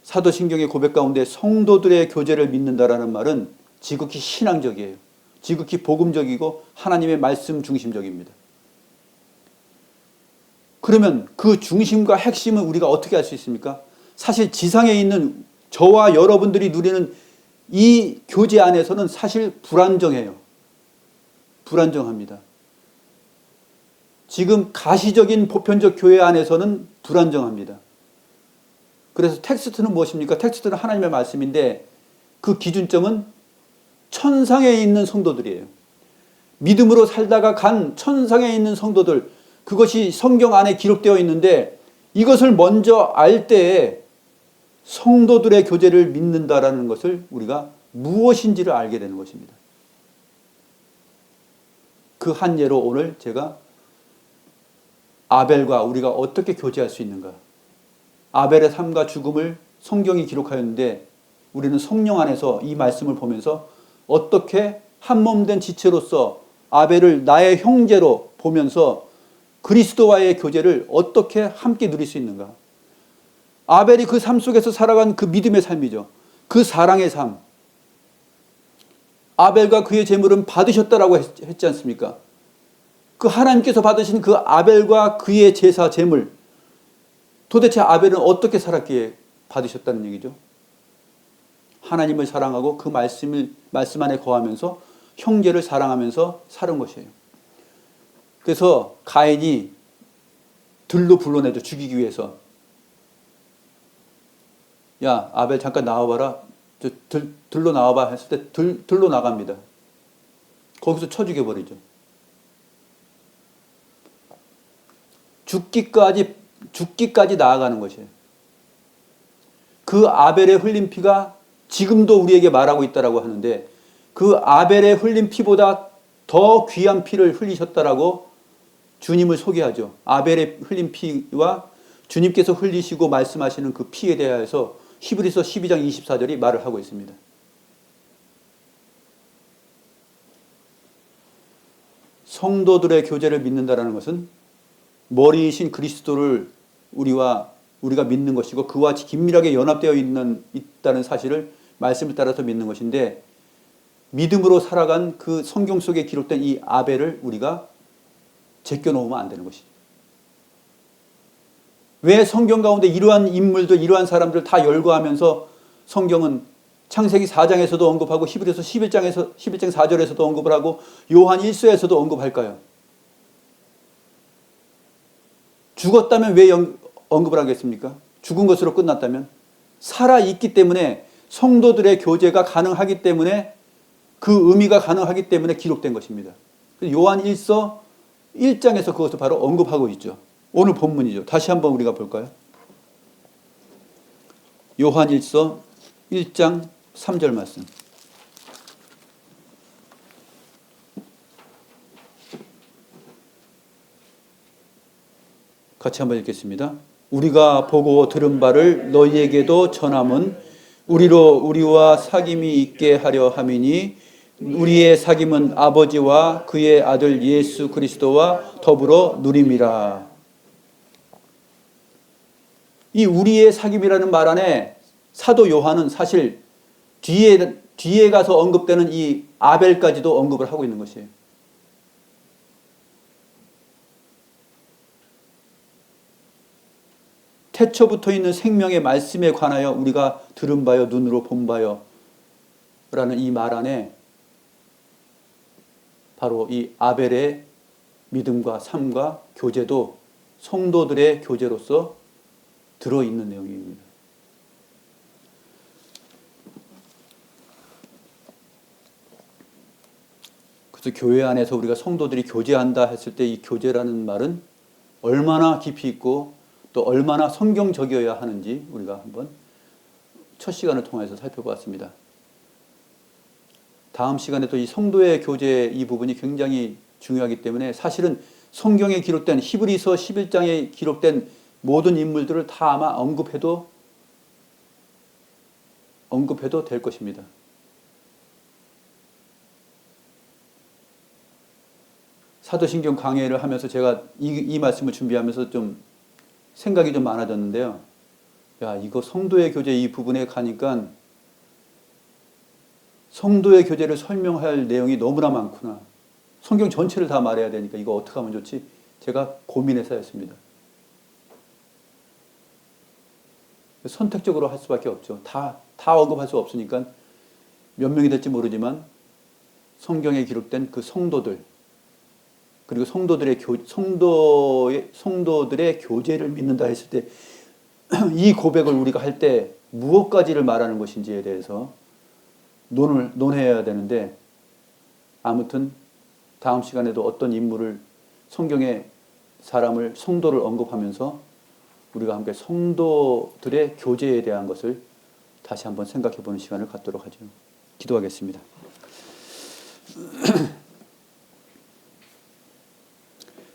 사도신경의 고백 가운데 성도들의 교제를 믿는다라는 말은 지극히 신앙적이에요. 지극히 복음적이고 하나님의 말씀 중심적입니다. 그러면 그 중심과 핵심은 우리가 어떻게 알 수 있습니까? 사실 지상에 있는 저와 여러분들이 누리는 이 교제 안에서는 사실 불안정해요. 불안정합니다. 지금 가시적인 보편적 교회 안에서는 불안정합니다. 그래서 텍스트는 무엇입니까? 텍스트는 하나님의 말씀인데 그 기준점은 천상에 있는 성도들이에요. 믿음으로 살다가 간 천상에 있는 성도들, 그것이 성경 안에 기록되어 있는데 이것을 먼저 알 때에 성도들의 교제를 믿는다라는 것을 우리가 무엇인지를 알게 되는 것입니다. 그 한 예로 오늘 제가 아벨과 우리가 어떻게 교제할 수 있는가, 아벨의 삶과 죽음을 성경이 기록하였는데 우리는 성령 안에서 이 말씀을 보면서 어떻게 한몸된 지체로서 아벨을 나의 형제로 보면서 그리스도와의 교제를 어떻게 함께 누릴 수 있는가. 아벨이 그 삶 속에서 살아간 그 믿음의 삶이죠. 그 사랑의 삶. 아벨과 그의 제물은 받으셨다라고 했지 않습니까? 그 하나님께서 받으신 그 아벨과 그의 제사 제물, 도대체 아벨은 어떻게 살았기에 받으셨다는 얘기죠? 하나님을 사랑하고 그 말씀 안에 거하면서 형제를 사랑하면서 사는 것이에요. 그래서 가인이 들로 불러내죠. 죽이기 위해서. 야, 아벨 잠깐 나와봐라. 들로 나와봐 했을 때 들로 나갑니다. 거기서 쳐 죽여버리죠. 죽기까지 나아가는 것이에요. 그 아벨의 흘린 피가 지금도 우리에게 말하고 있다라고 하는데 그 아벨의 흘린 피보다 더 귀한 피를 흘리셨다라고 주님을 소개하죠. 아벨의 흘린 피와 주님께서 흘리시고 말씀하시는 그 피에 대하여서 히브리서 12장 24절이 말을 하고 있습니다. 성도들의 교제를 믿는다라는 것은 머리이신 그리스도를 우리가 믿는 것이고 그와 긴밀하게 연합되어 있다는 사실을 말씀을 따라서 믿는 것인데 믿음으로 살아간 그 성경 속에 기록된 이 아벨을 우리가 제껴놓으면 안 되는 것이죠. 왜 성경 가운데 이러한 인물들, 이러한 사람들 다 열거하면서 성경은 창세기 4장에서도 언급하고 히브리서 11장 4절에서도 언급을 하고 요한 1서에서도 언급할까요? 죽었다면 왜 언급을 하겠습니까? 죽은 것으로 끝났다면? 살아있기 때문에 성도들의 교제가 가능하기 때문에 그 의미가 가능하기 때문에 기록된 것입니다. 요한 1서 1장에서 그것을 바로 언급하고 있죠. 오늘 본문이죠. 다시 한번 우리가 볼까요? 요한 1서 1장 3절 말씀. 같이 한번 읽겠습니다. 우리가 보고 들은 바를 너희에게도 전함은 우리로 우리와 사귐이 있게 하려 함이니 우리의 사귐은 아버지와 그의 아들 예수 그리스도와 더불어 누림이라. 이 우리의 사귐이라는 말 안에 사도 요한은 사실 뒤에 가서 언급되는 이 아벨까지도 언급을 하고 있는 것이에요. 태초부터 있는 생명의 말씀에 관하여 우리가 들은 바요 눈으로 본 바요 라는 이 말 안에 바로 이 아벨의 믿음과 삶과 교제도 성도들의 교제로서 들어있는 내용입니다. 그래서 교회 안에서 우리가 성도들이 교제한다 했을 때 이 교제라는 말은 얼마나 깊이 있고 또 얼마나 성경적이어야 하는지 우리가 한번 첫 시간을 통해서 살펴보았습니다. 다음 시간에 또 이 성도의 교제 이 부분이 굉장히 중요하기 때문에 사실은 성경에 기록된 히브리서 11장에 기록된 모든 인물들을 다 아마 언급해도 될 것입니다. 사도신경 강해를 하면서 제가 이 말씀을 준비하면서 좀 생각이 좀 많아졌는데요. 야, 이거 성도의 교제 이 부분에 가니까 성도의 교제를 설명할 내용이 너무나 많구나. 성경 전체를 다 말해야 되니까 이거 어떻게 하면 좋지? 제가 고민해서 했습니다. 선택적으로 할 수밖에 없죠. 다 언급할 수 없으니까 몇 명이 될지 모르지만 성경에 기록된 그 성도들 그리고 성도들의 교제를 믿는다 했을 때 이 고백을 우리가 할 때 무엇까지를 말하는 것인지에 대해서 논해야 되는데 아무튼 다음 시간에도 어떤 인물을 성경의 사람을 성도를 언급하면서 우리가 함께 성도들의 교제에 대한 것을 다시 한번 생각해 보는 시간을 갖도록 하죠. 기도하겠습니다.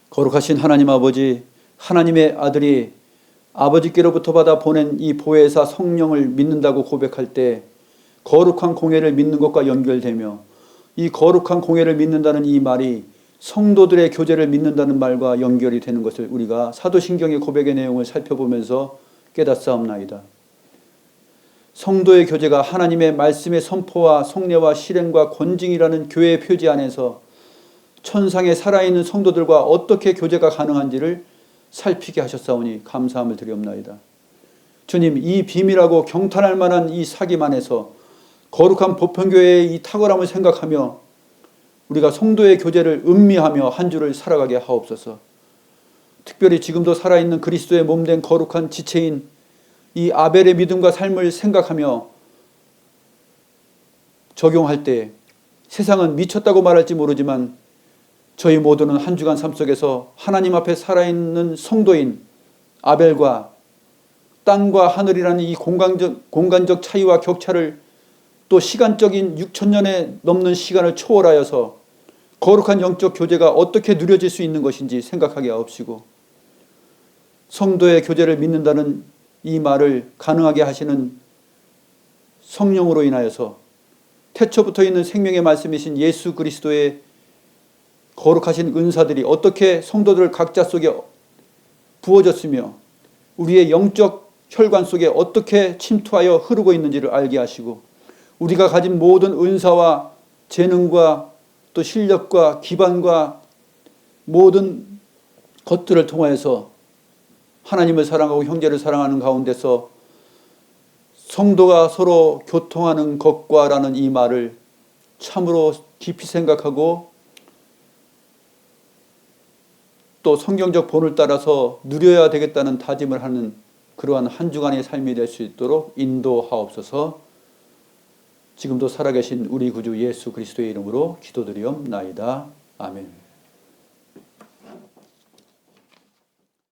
거룩하신 하나님 아버지, 하나님의 아들이 아버지께로부터 받아 보낸 이 보혜사 성령을 믿는다고 고백할 때 거룩한 공예를 믿는 것과 연결되며 이 거룩한 공예를 믿는다는 이 말이 성도들의 교제를 믿는다는 말과 연결이 되는 것을 우리가 사도신경의 고백의 내용을 살펴보면서 깨닫사옵나이다. 성도의 교제가 하나님의 말씀의 선포와 성례와 실행과 권징이라는 교회의 표지 안에서 천상에 살아있는 성도들과 어떻게 교제가 가능한지를 살피게 하셨사오니 감사함을 드리옵나이다. 주님, 이 비밀하고 경탄할 만한 이 사귐 안에서 거룩한 보편교회의 이 탁월함을 생각하며 우리가 성도의 교제를 음미하며 한 주를 살아가게 하옵소서. 특별히 지금도 살아있는 그리스도의 몸된 거룩한 지체인 이 아벨의 믿음과 삶을 생각하며 적용할 때 세상은 미쳤다고 말할지 모르지만 저희 모두는 한 주간 삶 속에서 하나님 앞에 살아있는 성도인 아벨과 땅과 하늘이라는 이 공간적 차이와 격차를 또 시간적인 6,000년에 넘는 시간을 초월하여서 거룩한 영적 교제가 어떻게 누려질 수 있는 것인지 생각하게 하옵시고 성도의 교제를 믿는다는 이 말을 가능하게 하시는 성령으로 인하여서 태초부터 있는 생명의 말씀이신 예수 그리스도의 거룩하신 은사들이 어떻게 성도들 각자 속에 부어졌으며 우리의 영적 혈관 속에 어떻게 침투하여 흐르고 있는지를 알게 하시고 우리가 가진 모든 은사와 재능과 또 실력과 기반과 모든 것들을 통하여서 하나님을 사랑하고 형제를 사랑하는 가운데서 성도가 서로 교통하는 것과라는 이 말을 참으로 깊이 생각하고 또 성경적 본을 따라서 누려야 되겠다는 다짐을 하는 그러한 한 주간의 삶이 될 수 있도록 인도하옵소서. 지금도 살아계신 우리 구주 예수 그리스도의 이름으로 기도드리옵나이다. 아멘.